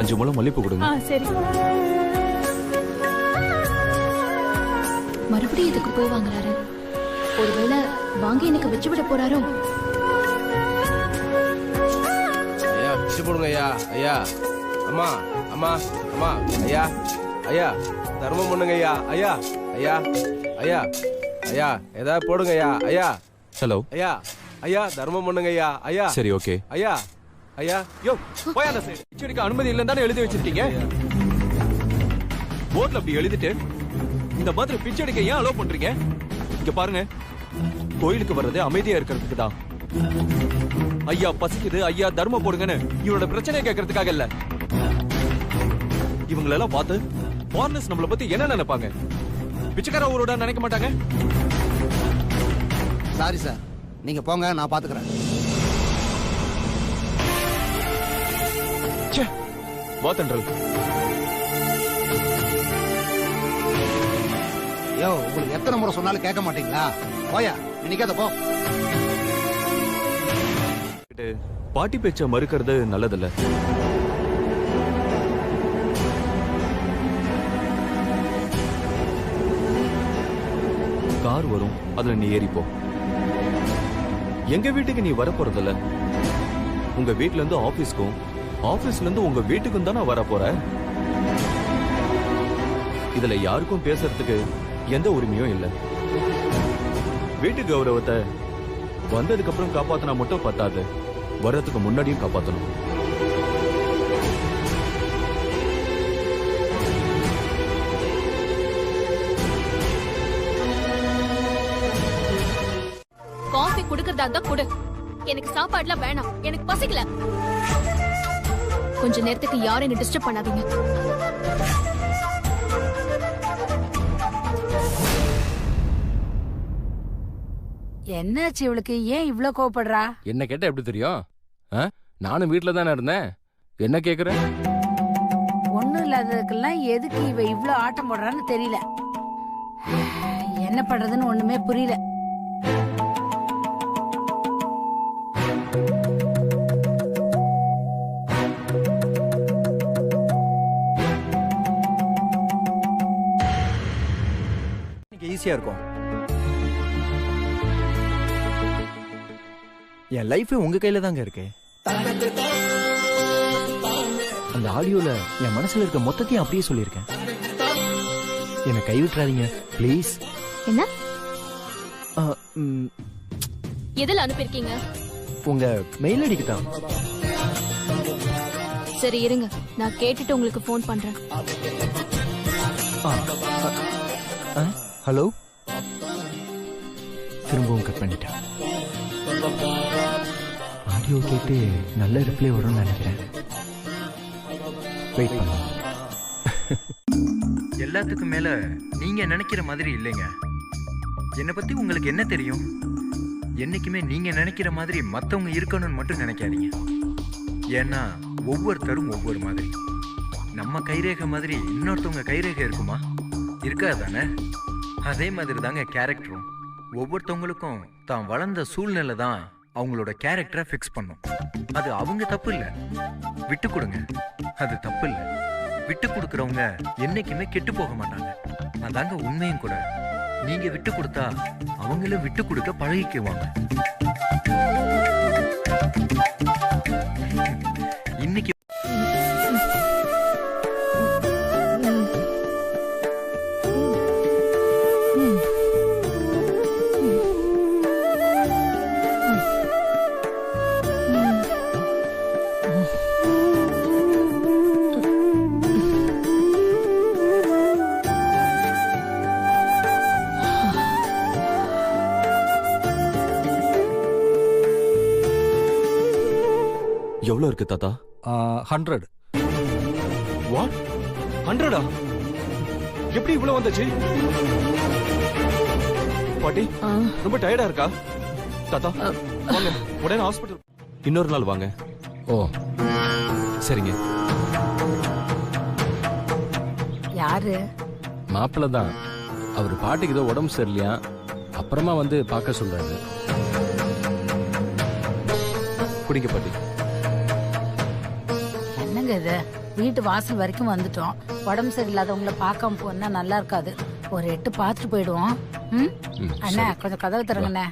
5 முழம் மல்லிப்பூ கொடுங்க. சரி. மறுபடியும் இதுக்கு போய் வாங்குறாரு. ஒருவேளை வாங்கி எனக்கு வச்சு விட போறாரோ? ஐயா பிச்சு போடுங்க ஐயா. ஐயா அம்மா அம்மா அம்மா ஐயா ஐயா தர்மம் பண்ணுங்க ஐயா. ஐயா ஐயா ஐயா ஐயா ஏதாவது போடுங்க ஐயா. ஐயா ஹலோ. ஐயா ஐயா தர்மம் பண்ணுங்க ஐயா. ஐயா சரி ஓகே. ஐயா ஐயா யோ போய் அந்த சைடு. பிச்சைக்கு அனுமதி இல்லைன்னு தானே எழுதி வச்சிருக்கீங்க. போர்ட்ல அப்படி எழுதிட்டு இந்த மாதிரி பிச்சை எடுக்க ஏன் அலோவ் பண்றீங்க? இங்க பாருங்க, கோயிலுக்கு வர்றது அமைதியா இருக்கிறதுக்கு தான். ஐயா பசிக்குது, ஐயா தர்மம் போடுங்கன்னு இவரோட பிரச்சனையை கேட்கறதுக்காக இல்ல. இவங்களெல்லாம் பார்த்து ஃபாரினர்ஸ் நம்மளை பத்தி என்ன நினைப்பாங்க? பிச்சைக்கார ஊரோட நினைக்க மாட்டாங்க. சாரி சார், நீங்க போங்க, நான் பாத்துக்கிறேன். வாத்தன்றல் யோ, உங்களுக்கு எத்தனை முறை சொன்னாலும் கேட்க மாட்டீங்களா? போயா, இன்னைக்கு அதை போ. பாட்டி பேச்ச மறுக்கிறது நல்லதில்ல. கார் வரும், அதுல நீ ஏறிப்போ. எங்க வீட்டுக்கு நீ வர போறதில்ல. உங்க வீட்ல இருந்து ஆபீஸ்க்கும், ஆபீஸ்ல இருந்து உங்க வீட்டுக்கும் தானே வர போற. இதுல யாருக்கும் பேசுறதுக்கு எந்த உரிமையும் இல்ல. வீட்டு கௌரவத்தை வந்ததுக்கு அப்புறம் காப்பாத்தினா மட்டும் பத்தாது, வர்றதுக்கு முன்னாடியும் காப்பாத்தணும். காஃபி குடுக்கறதா இருந்தா குடு. எனக்கு சாப்பாடுலாம் வேணாம், எனக்கு பசிக்கல. கொஞ்ச நேரத்துக்கு யாரும் என்ன டிஸ்டர்ப் பண்ணாதீங்க. என்னாச்சு இவளுக்கு? ஏன் இவ்ளோ கோவப்படுறா? என்ன கேட்டா எப்படி தெரியும்? நானும் வீட்டுல தானே இருந்தேன். என்ன கேக்குற? ஒண்ணும் இல்லாததுக்கெல்லாம் எதுக்கு இவ இவ்ளோ ஆட்டம் போடுறான்னு தெரியல. என்ன பண்றதுன்னு ஒண்ணுமே புரியல. ஈஸியா இருக்கும். என் லைஃப் உங்க கையில தாங்க இருக்கு. அந்த ஆடியோல என் மனசுல இருக்க மொத்தத்தையும் அப்படியே சொல்லியிருக்கேன். என்னை கைவிட்டுறாதீங்க ப்ளீஸ். என்ன? எதில் அனுப்பியிருக்கீங்க? உங்க மெயில் ஐடிக்கு தான். சரி இருங்க, நான் கேட்டுட்டு உங்களுக்கு ஃபோன் பண்றேன். ஹலோ. திரும்பவும் கட் பண்ணிட்டேன். ஆடியோ கேட்டு நல்ல ரிப்ளை வரும்னு நினைக்கிறேன். வெயிட் பண்ணுங்க. எல்லாத்துக்கும் மேல நீங்க நினைக்கிற மாதிரி இல்லைங்க. என்னை பத்தி உங்களுக்கு என்ன தெரியும்? என்னைக்குமே நீங்க நினைக்கிற மாதிரி மத்தவங்க இருக்கணும்னு மட்டும் நினைக்காதீங்க. ஏன்னா ஒவ்வொருத்தரும் ஒவ்வொரு மாதிரி. நம்ம கைரேகை மாதிரி இன்னொருத்தவங்க கைரேகை இருக்குமா? இருக்காதானே? அதே மாதிரி தாங்க கேரக்டரும். ஒவ்வொருத்தவங்களுக்கும் தான் வளர்ந்த சூழ்நிலை தான் அவங்களோட கேரக்டரை ஃபிக்ஸ் பண்ணும். அது அவங்க தப்பு இல்லை, விட்டு கொடுங்க. அது தப்பு இல்லை. விட்டு கொடுக்கறவங்க என்னைக்குமே கெட்டு போக மாட்டாங்க. அதாங்க உண்மையும் கூட. நீங்க விட்டு கொடுத்தா அவங்களும் விட்டு கொடுக்க பழகிக்குவாங்க. இன்னைக்கு எவ்வளவு இருக்கு தாத்தா? 100. வாட்? 100? எப்படி இவ்வளவு வந்துச்சு? பாட்டி ரொம்ப டயர்டா இருக்கா? தாத்தா வாங்க, உடனே ஹாஸ்பிடல். இன்னொரு நாள் வாங்க. ஓ சரிங்க. யாரு? மாப்பிள்ள தான். அவர் பாட்டுக்கு ஏதோ உடம்பு சரியில்லையா, அப்புறமா வந்து பார்க்க சொல்றாரு. குடிங்க பாட்டி. என்னங்க இது? வீட்டு வாசல் வரைக்கும் வந்துட்டோம். உடம்பு சரியில்லாதவங்கள பார்க்காம போனா நல்லா இருக்காது. ஒரு எட்டு பார்த்துட்டு போயிடுவோம். ம் அண்ணா கொஞ்சம் கதவு தருங்கண்ணே.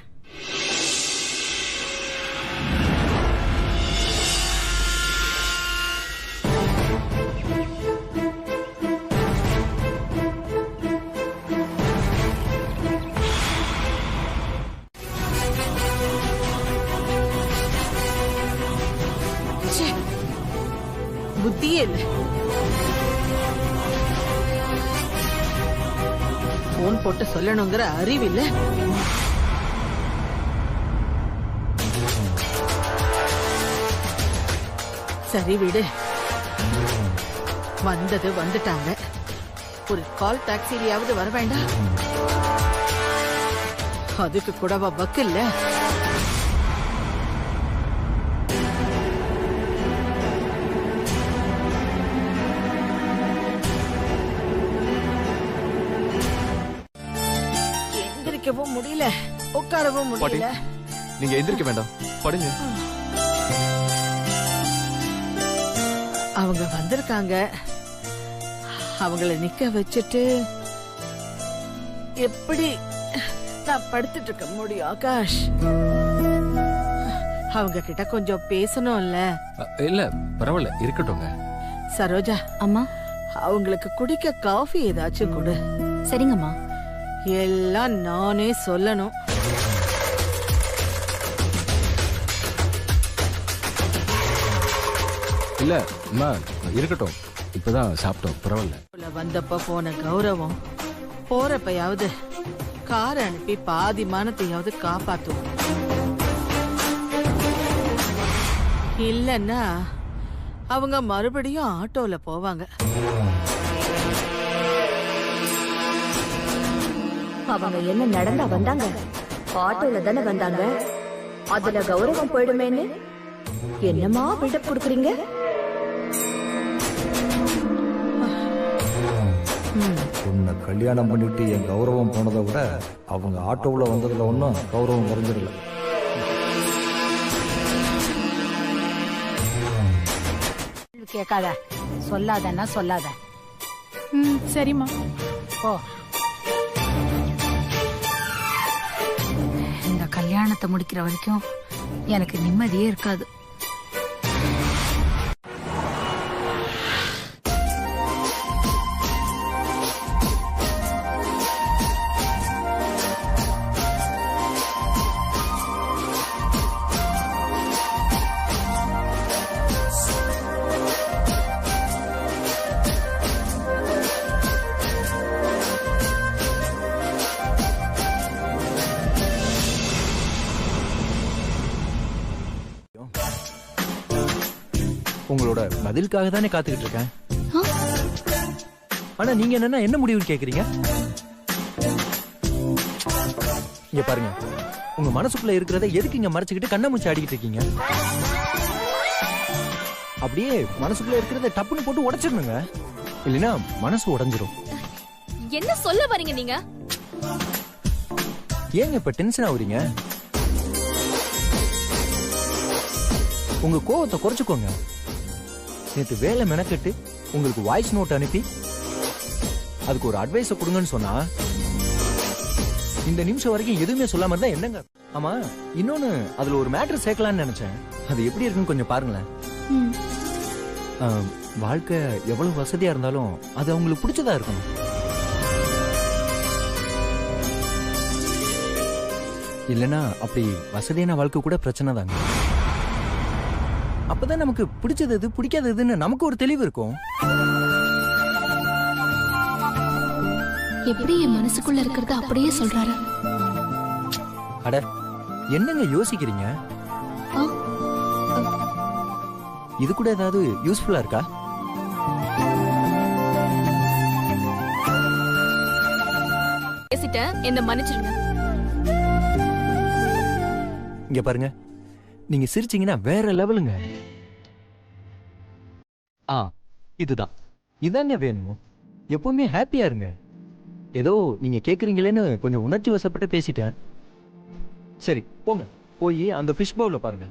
புத்தியே இல்ல. போன் போட்டு சொல்லணுங்கிற அறிவில்ல. சரி விடு, வந்தது வந்துட்டாங்க. ஒரு கால் டாக்ஸிலயாவது வர வேண்டாம்? அதுக்கு கூடவா பக்கு இல்ல? எந்திரிக்கவும் முடியல, உட்காரவும் முடியல. நீங்க எந்திரிக்க வேண்டாம், படுங்க. அவங்க வந்திருக்காங்க, அவங்கள நிக்க வச்சுட்டு எப்படி நான் படுத்துட்டு இருக்க முடியும் ஆகாஷ்? அவங்க கிட்ட கொஞ்சம் பேசணும்ல. இல்ல பரவாயில்ல, இருக்கட்டும்ங்க. சரோஜா, அம்மா. அவங்களுக்கு குடிக்க காஃபி ஏதாச்சும் கொடு. சரிங்கம்மா. எல்லாம் நானே சொல்லணும். இல்ல அம்மா, இருக்கட்டும். இப்பதான் சாப்பிட்டோம், பரவாயில்ல. வந்தப்ப போன கௌரவம் போறப்பயாவது கார் அனுப்பி பாதி மானத்தையாவது காப்பாத்துவோம். இல்லன்னா அவங்க மறுபடியும் ஆட்டோல போவாங்க. அவங்க என்ன நடந்தா வந்தாங்க? ஆட்டோல தானே வந்தாங்க. அதுல கௌரவம் போயிடுமேன்னு என்னமா பில்டப் கொடுக்குறீங்க? உன்னை கல்யாணம் பண்ணிட்டு என் கௌரவம் போனதை விட அவங்க ஆட்டோவில் வந்ததுல ஒன்றும் கௌரவம் குறைஞ்சிடல. கேட்காத, சொல்லாதன்னா சொல்லாத. சரிம்மா. ஓ, இந்த கல்யாணத்தை முடிக்கிற வரைக்கும் எனக்கு நிம்மதியே இருக்காது. உங்களோட பதிலுக்காக தானே காத்துக்கிட்டு இருக்கேன். ஆனா நீங்க என்னன்னா என்ன முடிவுன்னு கேக்குறீங்க? இங்க பாருங்க, உங்க மனசுக்குள்ள இருக்கிறத எதுக்கு இங்க மறைச்சுக்கிட்டு கண்ணை மூச்சு ஆடிக்கிட்டு இருக்கீங்க? அப்படியே மனசுக்குள்ள இருக்கிறத டப்புன்னு போட்டு உடைச்சிடணுங்க, இல்லைன்னா மனசு உடைஞ்சிரும். என்ன சொல்ல வரீங்க நீங்க? ஏங்க இப்ப டென்ஷன் ஆகுறீங்க? உங்க கோவத்தை குறைச்சுக்கோங்க. நேற்று வேலை மெனக்கட்டு உங்களுக்கு வாய்ஸ் நோட் அனுப்பி அதுக்கு ஒரு அட்வைஸ கொடுங்கன்னு சொன்னா இந்த நிமிஷம் வரைக்கும் எதுவுமே சொல்லாம இருந்தா என்னங்க? ஆமா, இன்னொன்னு அதுல ஒரு மேட்டர் சேர்க்கலாம்னு நினைச்சேன். அது எப்படி இருக்குன்னு கொஞ்சம் பாருங்களேன். வாழ்க்கை எவ்வளவு வசதியா இருந்தாலும் அது அவங்களுக்கு பிடிச்சதா இருக்கணும். இல்லைன்னா அப்படி வசதியான வாழ்க்கை கூட பிரச்சனை தாங்க. அப்பதான் நமக்கு பிடிச்சது எது பிடிக்காததுன்னு நமக்கு ஒரு தெளிவு இருக்கும். எப்படி என் மனசுக்குள்ள இருக்கிறத அப்படியே சொல்றாரு. அட, என்னங்க யோசிக்கிறீங்க? இது கூட ஏதாவது யூஸ்ஃபுல்லா இருக்கா? பேசிட்டேன், என்ன மன்னிச்சிருங்க. இங்க பாருங்க, நீங்க சிரிச்சீங்கன்னா வேற லெவலுங்க. இதுதான் இதாங்க வேணும். எப்பவுமே ஹாப்பியா இருங்க. ஏதோ நீங்க கேக்குறீங்களேன்னு கொஞ்சம் உணர்ச்சி வசப்பட்டு பேசிட்டேன். சரி போங்க, போய் அந்த ஃபிஷ் பவுல பாருங்க,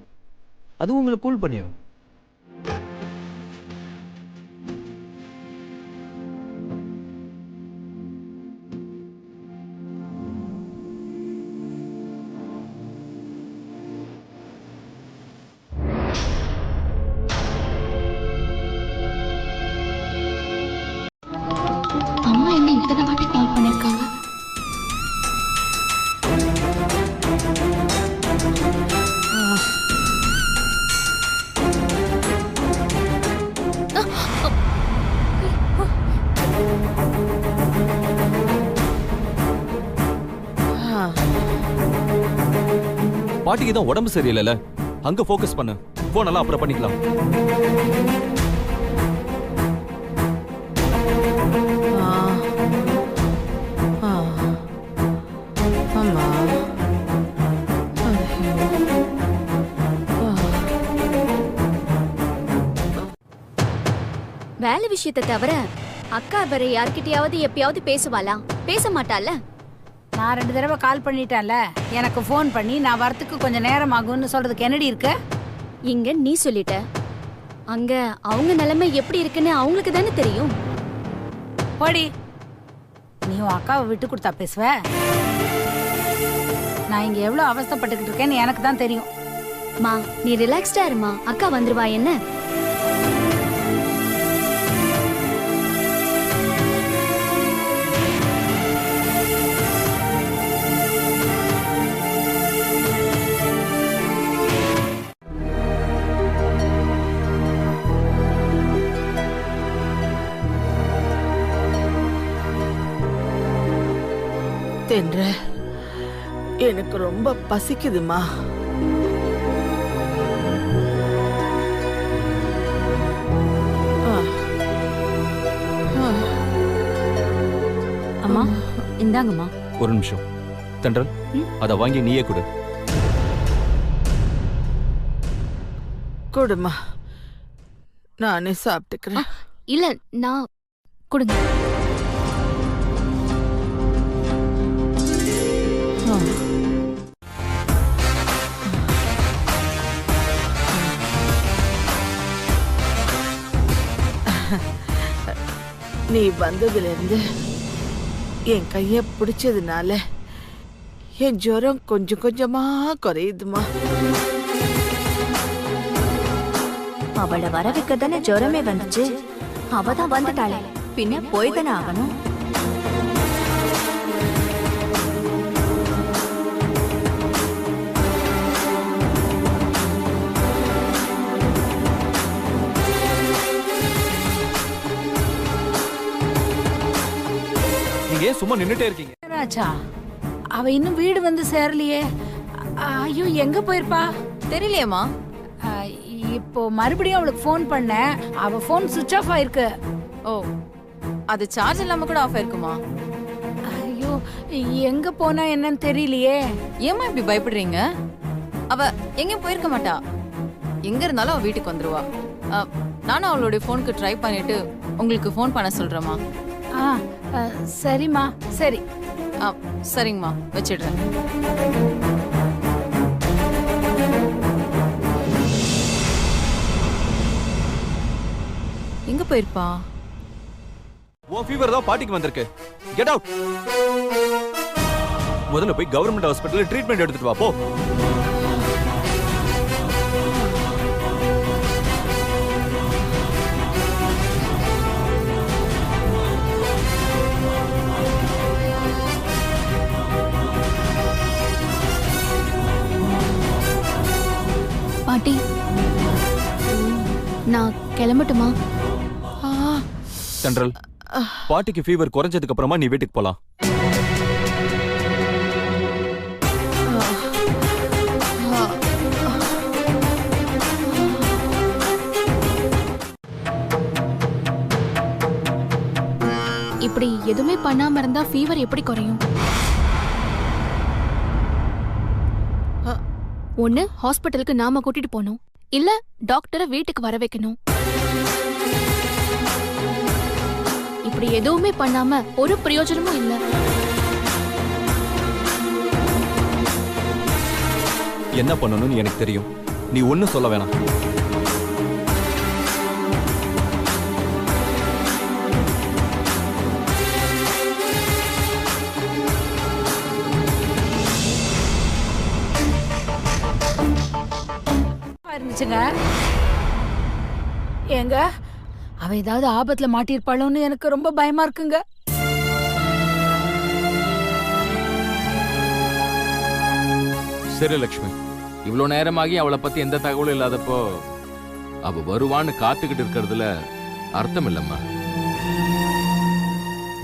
அது உங்களுக்கு கூல் பண்ணிடும். பாட்டிக்கு தான் உடம்பு சரியில்லைல, அங்க ஃபோக்கஸ் பண்ணு. போன் எல்லாம் அப்புறம் பண்ணிக்கலாம். வேலை விஷயத்தை தவிர அக்கா வேற யார்கிட்டயாவது எப்பயாவது பேசுவாளா? பேச மாட்டால. நான் 2 தடவை கால் பண்ணிட்டேன்ல, எனக்கு ஃபோன் பண்ணி நான் வரத்துக்கு கொஞ்சம் நேரம் ஆகும்னு சொல்றதுக்கு என்னடி இருக்கு? இங்க நீ சொல்லிட்ட, அங்க அவங்க நிலைமை எப்படி இருக்குன்னு அவங்களுக்கு தானே தெரியும். போடி, நீ உன் அக்காவை விட்டு கொடுத்தா பேசுவ? நான் இங்க எவ்வளவு அவஸ்தைப்பட்டுக்கிட்டு இருக்கேன்னு எனக்கு தான் தெரியும். மா நீ ரிலாக்ஸ்டா இருமா, அக்கா வந்துருவா. என்ன தென்ற, எனக்கு ரொம்ப பசிக்குதுமா. அம்மா இந்தாங்கம்மா. ஒரு நிமிஷம் தென்றல், அத வாங்கி நீயே கொடு. கொடுமா, நானே சாப்பிட்டுக்கிறேன். இல்ல நான் கொடுங்க. நீ வந்ததுல இருந்து என் கைய பிடிச்சதுனால என் ஜுரம் கொஞ்சம் கொஞ்சமா குறையுதுமா. அவளை வர வைக்க தானே ஜுரமே வந்துச்சு. அவதான் வந்துட்டாளே, பின்ன போய் தானே ஆகணும். நீங்க ஏன் சும்மா நின்னுட்டே இருக்கீங்க? ராஜா, அவ இன்னும் வீடு வந்து சேரலையே. ஐயோ, எங்க போயிருப்பா தெரியலையேம்மா. இப்போ மறுபடியும் அவளுக்கு ஃபோன் பண்ண, அவ ஃபோன் சுவிட்ச் ஆஃப் ஆயிருக்கு. ஓ, அது சார்ஜ் இல்லாம கூட ஆஃப் ஆயிருக்குமா? ஐயோ, எங்க போனா என்னன்னு தெரியலையே. ஏமா இப்படி பயப்படுறீங்க? அவ எங்கேயும் போயிருக்க மாட்டா. எங்க இருந்தாலும் அவ வீட்டுக்கு வந்துருவா. நானும் அவளுடைய ஃபோனுக்கு ட்ரை பண்ணிட்டு உங்களுக்கு ஃபோன் பண்ண சொல்றேம்மா. சரிம்மா, சரி. சரிங்கம்மா, வச்சிடுறேன். எங்க போயிருப்பா? ஓ ஃபீவர் தான் பாட்டிக்கு வந்திருக்கு. Get out. முதல்ல போய் கவர்மெண்ட் ஹாஸ்பிடல்ல ட்ரீட்மெண்ட் எடுத்துட்டு வா போ. பாட்டி, நான் கிளம்பட்டுமா? தென்றல், பாட்டிக்கு ஃபீவர் குறைஞ்சதுக்கு அப்புறமா நீ வீட்டுக்கு போலாம். இப்படி எதுவுமே பண்ணாம இருந்தா ஃபீவர் எப்படி குறையும்? ஒண்ணு ஹாஸ்பிட்டலுக்கு நாம கூட்டிட்டு போகணும், இல்ல டாக்டரை வீட்டுக்கு வர வைக்கணும். இப்படி எதுவுமே பண்ணாம ஒரு பிரயோஜனமும் இல்ல. என்ன பண்ணணும்னு எனக்கு தெரியும். நீ ஒன்னும் சொல்ல வேணாம். இருந்துச்சுங்க. ஏங்க, அவ ஏதாவது ஆபத்துல மாட்டிருப்பாளோன்னு எனக்கு ரொம்ப பயமா இருக்குங்க. சரி லட்சுமி, இவ்வளவு நேரமாகி அவளை பத்தி எந்த தகவலும் இல்லாதப்போ அவ வருவான்னு காத்துக்கிட்டு இருக்கிறதுல அர்த்தம் இல்லம்மா.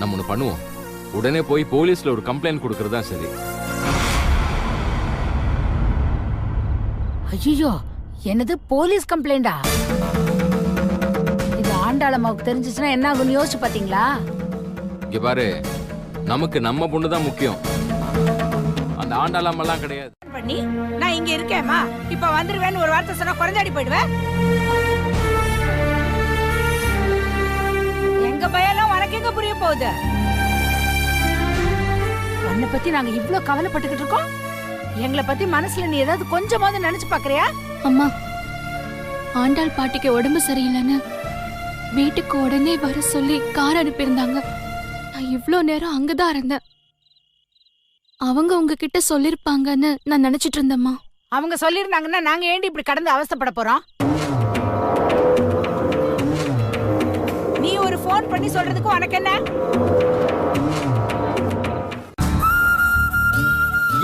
நம்ம ஒண்ணு பண்ணுவோம், உடனே போய் போலீஸ்ல ஒரு கம்ப்ளைண்ட் கொடுக்கறதா சரி. ஐயோ, என்னது போலீஸ் கம்ப்ளைண்டா? இது ஆண்டாளம்மாவுக்கு தெரிஞ்சிச்சுன்னா என்ன ஆகும்னு யோசிச்சு பாத்தீங்களா? இங்க பாரு, நமக்கு நம்ம பொண்ணு தான் முக்கியம், அந்த ஆண்டாளம்மெல்லாம் கிடையாது. பண்ணி நான் இங்க இருக்கேம்மா, இப்ப வந்துருவேன்னு ஒரு வார்த்தை சொன்னா குறைஞ்சாடி போயிடுவேன். எங்க பயெல்லாம் உனக்கு எங்க புரிய போகுது? உன்னை பத்தி நாங்க இவ்ளோ கவலைப்பட்டுக்கிட்டு இருக்கோம், எங்களை பத்தி மனசுல நீ ஏதாவது கொஞ்சமாவது நினைச்சு பாக்குறியா? அம்மா, ஆண்டாள் பாட்டிக்கு உடம்பு சரியில்லைன்னு வீட்டுக்கு உடனே வர சொல்லி கார் அனுப்பியிருந்தாங்க. நான் இவ்ளோ நேரம் அங்கதான் இருந்தேன். அவங்க உங்ககிட்ட சொல்லிருப்பாங்கன்னு நான் நினைச்சிட்டு இருந்தேம்மா. அவங்க சொல்லிருந்தாங்கன்னா நாங்க ஏண்டி இப்படி கடந்து அவஸ்தைப்பட போறோம்? நீ ஒரு போன் பண்ணி சொல்றதுக்கு உனக்கு என்ன?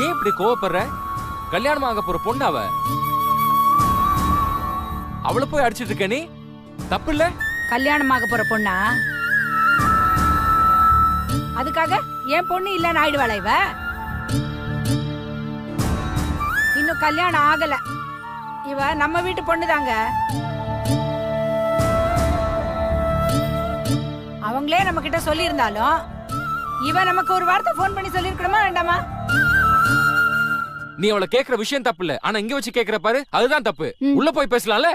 ஏன் இப்படி கோவப்படுற? கல்யாணம் ஆக போற பொண்ணு அவ, அவளை போய் அடிச்சிட்டு இருக்க நீ, தப்பு இல்ல? கல்யாணமாக போற பொண்ணா? அதுக்காக என் பொண்ணு இல்லன்னு ஆயிடுவாளா இவ? இன்னும் கல்யாணம் ஆகல, இவ நம்ம வீட்டு பொண்ணுதாங்க. அவங்களே நம்ம கிட்ட சொல்லி இருந்தாலும் இவ நமக்கு ஒரு வார்த்தை போன் பண்ணி சொல்லி இருக்கணுமா வேண்டாமா? நீ அவளை கேக்குற விஷயம் தப்பு இல்ல, ஆனா இங்க வச்சு கேக்குற பாரு, அதுதான் தப்பு. உள்ள போய் பேசலாம்ல.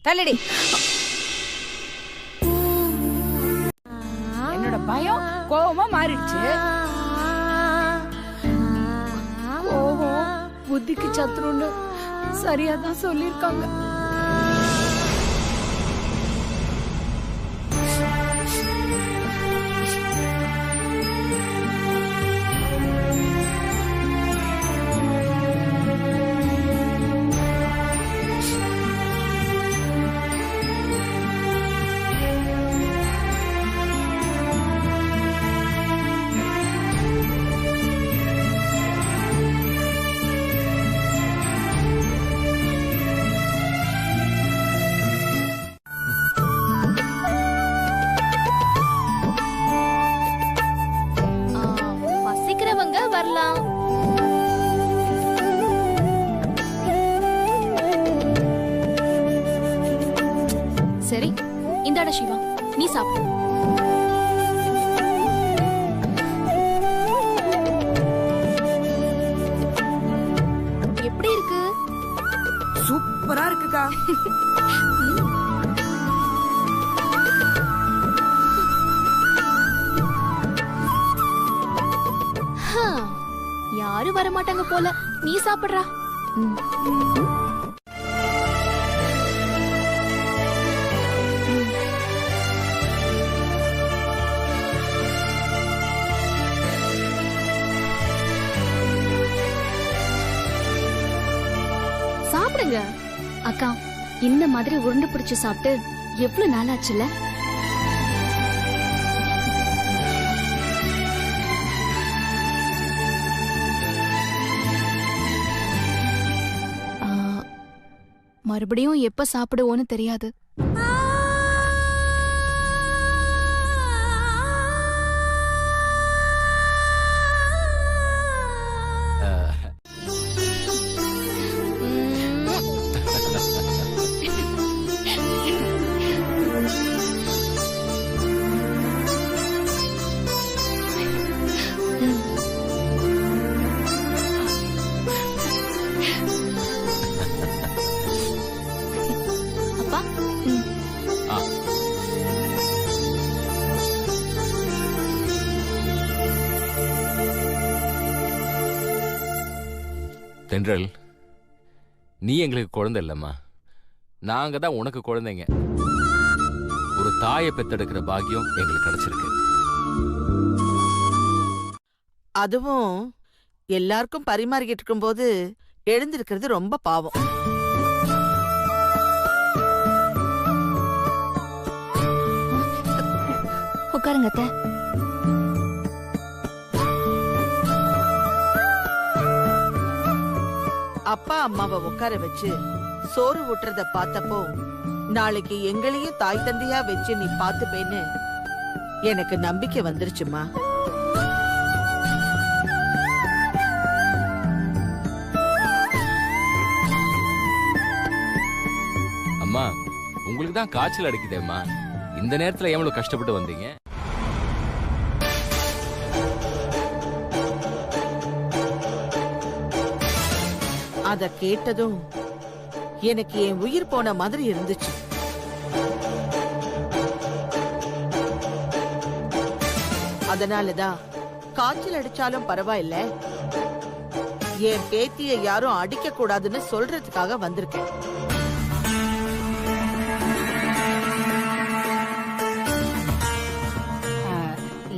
தள்ளடி. என்னோட பயம் கோவமா மாறிடுச்சு. கோவம் புத்திக்கு சத்ருன்னு சரியாதான் சொல்லிருக்காங்க. வரலாம். சரி, இந்தாடா சிவா, நீ சாப்பிடு. எப்படி இருக்கு? சூப்பரா இருக்குக்கா. யாரும் வர மாட்டாங்க போல, நீ சாப்பிடுறா. சாப்பிடுங்க. அக்கா, இந்த மாதிரி உருண்டை பிடிச்சு சாப்பிட்டு எவ்வளவு நாள் ஆச்சுல? மறுபடியும் எப்ப சாப்பிடுவோன்னு தெரியாது. தென்றல், நீ எங்களுக்கு குழந்தை இல்லம்மா, நாங்க தான் உனக்கு குழந்தைங்க. ஒரு தாயை பெத்தெடுக்கிற பாக்கியம் எங்களுக்கு கிடைச்சிருக்கு. அதுவும் எல்லாருக்கும் பரிமாறிக்கிட்டு இருக்கும் போது எழுந்திருக்கிறது ரொம்ப பாவம். உட்காருங்க அத்தை. அப்பா அம்மாவை உட்கார வச்சு சோறு ஊட்டுறத பார்த்தப்போ நாளைக்கு எங்களையும் தாய் தந்தையா வச்சு நீ பாத்துப்பேன்னு எனக்கு நம்பிக்கை வந்துருச்சுமா. உங்களுக்கு தான் காய்ச்சல் அடிக்குதேம்மா. இந்த நேரத்துல எவ்வளவு கஷ்டப்பட்டு வந்தீங்க? அத கேட்டதும் எனக்கு என் உயிர் போன மாதிரி இருந்துச்சு. அதனாலதான் காய்ச்சல் அடிச்சாலும் பரவாயில்ல, என் பேத்திய யாரும் அடிக்க கூடாதுன்னு சொல்றதுக்காக வந்திருக்கேன்.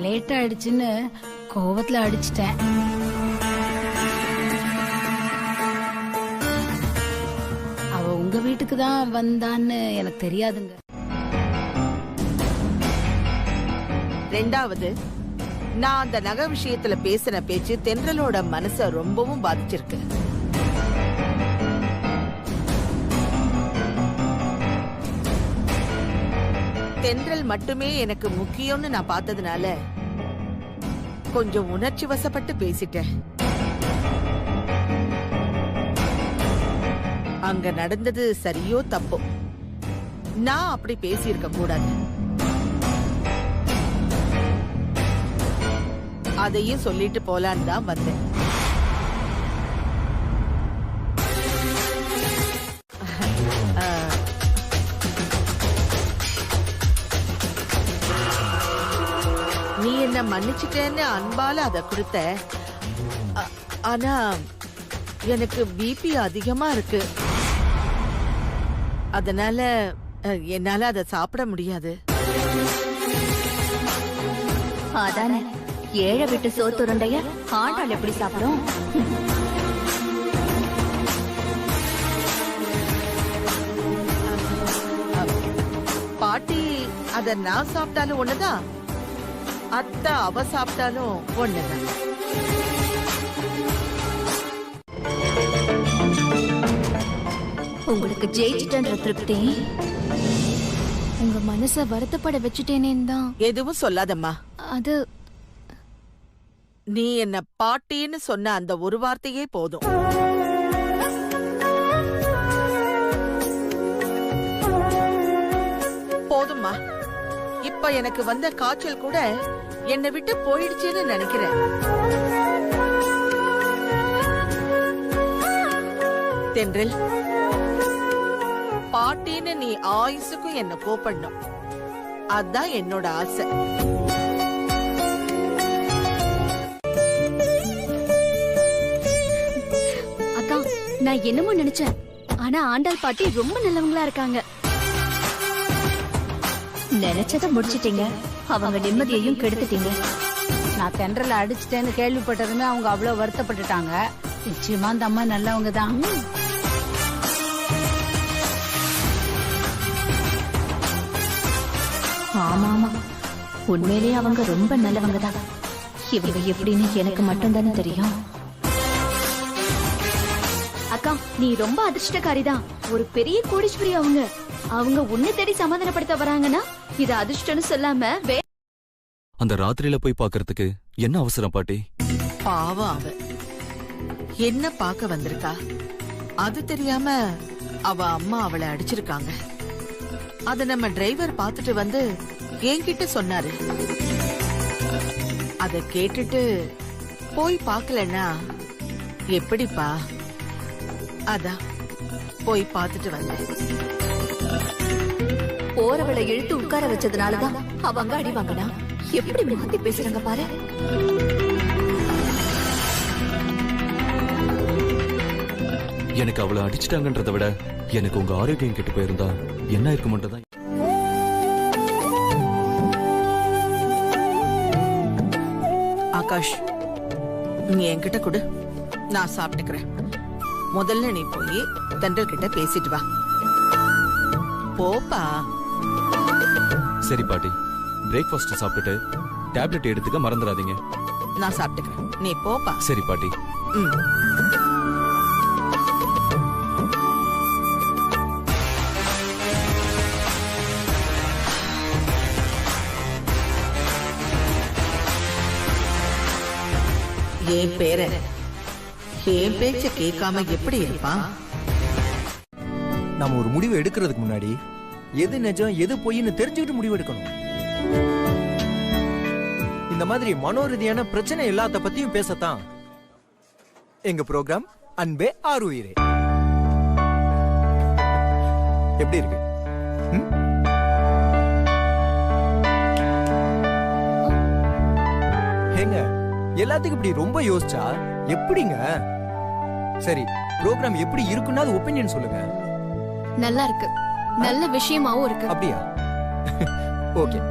லேட்டா ஆயிடுச்சுன்னு கோவத்துல அடிச்சிட்டேன். அவ உங்க வீட்டுக்கு தான் வந்தான்னு எனக்கு தெரியாதுங்க. ரெண்டாவது, நான் அந்த நகை விஷயத்துல பேசின பேச்சு தென்றலோட மனச ரொம்பவும் பாதிச்சிருக்கு. தென்றல் மட்டுமே எனக்கு முக்கியம்னு நான் பார்த்ததுனால கொஞ்சம் உணர்ச்சி வசப்பட்டு பேசிட்டேன். அங்க நடந்தது சரியோ தப்போ, நான் அப்படி பேசியிருக்க கூடாது. அதையும் சொல்லிட்டு போலான்னு தான் வந்தேன். நீ என்ன மன்னிச்சிட்டேன்னு அன்பால அத கொடுத்த. ஆனா எனக்கு பிபி அதிகமா இருக்கு. அதனால என்னால அதை சாப்பிட முடியாது. அதானே, ஏழை விட்டு சோத்துருண்டைய ஆண்டாள் எப்படி சாப்பிடும்? பாட்டி அத நான் சாப்பிட்டாலும் ஒண்ணுதான், அத்தை அவ சாப்பிட்டாலும் ஒண்ணுதான். உங்களுக்கு ஜெயிச்சிட்டன்ற திருப்தி. உங்க மனச வருத்தப்பட வச்சுட்டேனேன்னு தான். எதுவும் சொல்லாதம்மா. அது நீ என்ன பாட்டின்னு சொன்ன அந்த ஒரு வார்த்தையே போதும். போதும்மா. இப்ப எனக்கு வந்த காய்ச்சல் கூட என்னை விட்டு போயிடுச்சுன்னு நினைக்கிறேன். தென்றல், பாட்டின்னு நீ ஆயுசுக்கும் என்ன கூப்பிடணும். அதான் என்னோட ஆசை. அக்கா, நான் என்னமோ நினைச்சேன். ஆனா ஆண்டாள் பாட்டி ரொம்ப நல்லவங்களா இருக்காங்க. நினைச்சத முடிச்சிட்டீங்க, அவங்க நிம்மதியையும் கெடுத்துட்டீங்க. நான் தென்றல அடிச்சிட்டேன்னு கேள்விப்பட்டதுமே அவங்க அவ்வளவு வருத்தப்பட்டுட்டாங்க. நிச்சயமா அந்த அம்மா நல்லவங்க தான். ஆமா ஆமா, உண்மையிலேயே அவங்க ரொம்ப நல்லவங்க தான். இவங்க எப்படின்னு எனக்கு மட்டும்தானே தெரியும். அக்கா, நீ ரொம்ப அதிர்ஷ்டக்காரிதான். ஒரு பெரிய கோடீஸ்வரி அவங்க. அவங்க உன்னை தேடி சமாதானப்படுத்த வராங்கன்னா இது அதிர்ஷ்டம்னு சொல்லாம அந்த ராத்திரியில போய் பாக்குறதுக்கு என்ன அவசரம் பாட்டி? பாவம் அவ என்ன பார்க்க வந்திருக்கா. அது தெரியாம அவ அம்மா அவளை அடிச்சிருக்காங்க. அத நம்ம டிரைவர் பார்த்துட்டு வந்து என்கிட்ட சொன்னாரு. அத கேட்டுட்டு போய் பார்க்கலன்னா எப்படிப்பா? அதான் போய் பார்த்துட்டு வந்தேன். போறவளை இழுத்து உட்கார வச்சதுனாலதான் அவங்க அடி வாங்கினா. எப்படி மாத்தி பேசுறாங்க பாரு. எனக்கு அவளை அடிச்சிட்டாங்கன்றத விட எனக்கு உங்க ஆரோக்கியம் கெட்டு போயிருந்தா என்ன இருக்க மட்டும்தான். ஆகாஷ், நீ என்கிட்ட கொடு, நான் சாப்பிட்டுக்கிறேன். முதல்ல நீ போய் தென்றல் கிட்ட பேசிட்டு வா. போப்பா. சரி பாட்டி, பிரேக்ஃபாஸ்ட் சாப்பிட்டுட்டு டேப்லெட் எடுத்துக்க மறந்துடாதீங்க. நான் சாப்பிட்டுக்கிறேன், நீ போப்பா. சரி பாட்டி. என் பேரன் என் பேச்ச கேட்காம எப்படி இருப்பான்? நம்ம ஒரு முடிவு எடுக்கிறதுக்கு முன்னாடி எது நிஜம் எது பொய்ன்னு தெரிஞ்சுக்கிட்டு முடிவெடுக்கணும். இந்த மாதிரி மனோரீதியான பிரச்சனை எல்லாத்த பத்தியும் பேசத்தான் எங்க ப்ரோக்ராம் அன்பே ஆறுயிரே. எப்படி இருக்கு? ஏங்க எல்லாத்துக்கும் இப்படி ரொம்ப யோசிச்சா எப்படிங்க? சரி, ப்ரோக்ராம் எப்படி இருக்குன்னா அது ஒப்பீனியன் சொல்லுங்க. நல்லா இருக்கு, நல்ல விஷயமாவும் இருக்கு. அப்படியா? ஓகே.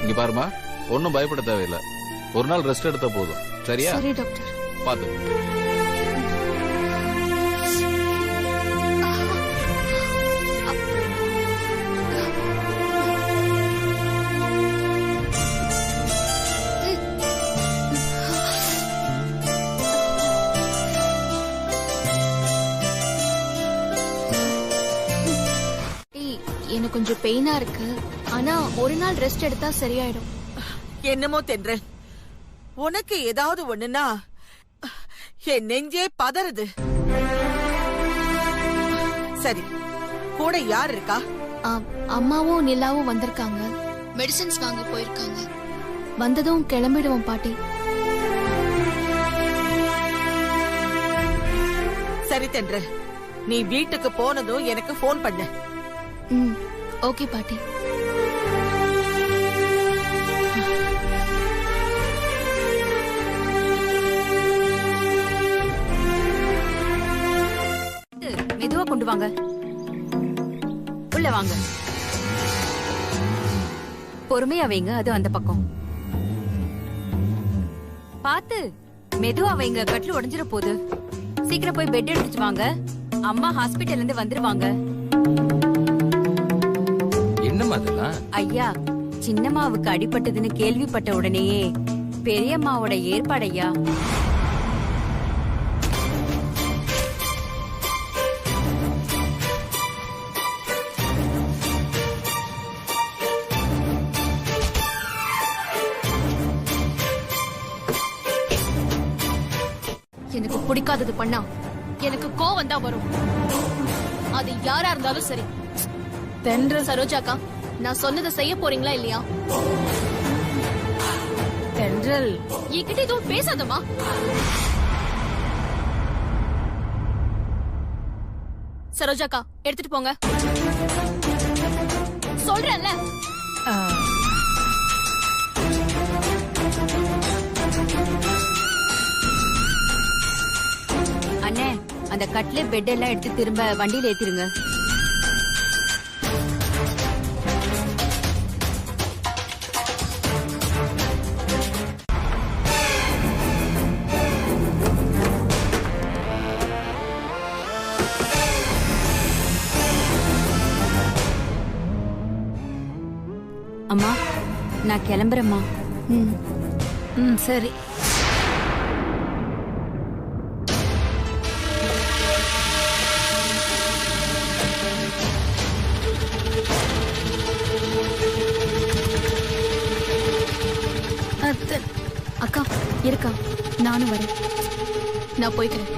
இங்க பாருமா, ஒன்னும் பயப்பட தேவையில்லை. ஒரு நாள் ரெஸ்ட் எடுத்தா போதும். சரியா? சரி டாக்டர். பாத்து. எனக்கு கொஞ்சம் பெயினா இருக்கு. ஆனா ஒரு நாள் ரெஸ்ட் எடுத்தா சரியாயிடும். என்னமோ தென்றல், உனக்கு ஏதாவது ஒண்ணுன்னா என் நெஞ்சே பதறுது. சரி, கூட யார் இருக்கா? அம்மாவும் நிலாவும் வந்திருக்காங்க. மெடிசின்ஸ் வாங்க போயிருக்காங்க. வந்ததும் கிளம்பிடுவோம் பாட்டி. சரி தென்றல், நீ வீட்டுக்கு போனதும் எனக்கு போன் பண்ணு. ஓகே பாட்டி. மெதுவா கொண்டு வாங்க. உள்ள வாங்க. பொறுமையா வைங்க, அது அந்த பக்கம். பாத்து மெதுவா வைங்க, கட்டில் உடைஞ்சிட போகுது. சீக்கிரம் போய் பெட் எடுத்துட்டு வாங்க. அம்மா ஹாஸ்பிட்டல்ல இருந்து வந்துருவாங்க. என்னம்மா அதெல்லாம்? ஐயா, சின்னம்மாவுக்கு அடிபட்டதுன்னு கேள்விப்பட்ட உடனேயே பெரியம்மாவோட ஏற்பாடையா. எனக்கு பிடிக்காதது பண்ணா எனக்கு கோவம் தான் வரும். அது யாரா இருந்தாலும் சரி. தென்றல் சரோஜாக்கா, நான் சொன்னதை செய்ய போறீங்களா இல்லையா? தென்றல், என்கிட்ட எதுவும் பேசாதம்மா. சரோஜாக்கா, எடுத்துட்டு போங்க சொல்றேன்ல. அண்ணே, அந்த கட்ல பெட் எல்லாம் எடுத்து திரும்ப வண்டியில ஏத்திருங்க. அம்மா, நான் கிளம்புறேம்மா. சரி. அக்கா இருக்கா? நானும் வரேன். நான் போய்க்கிறேன்.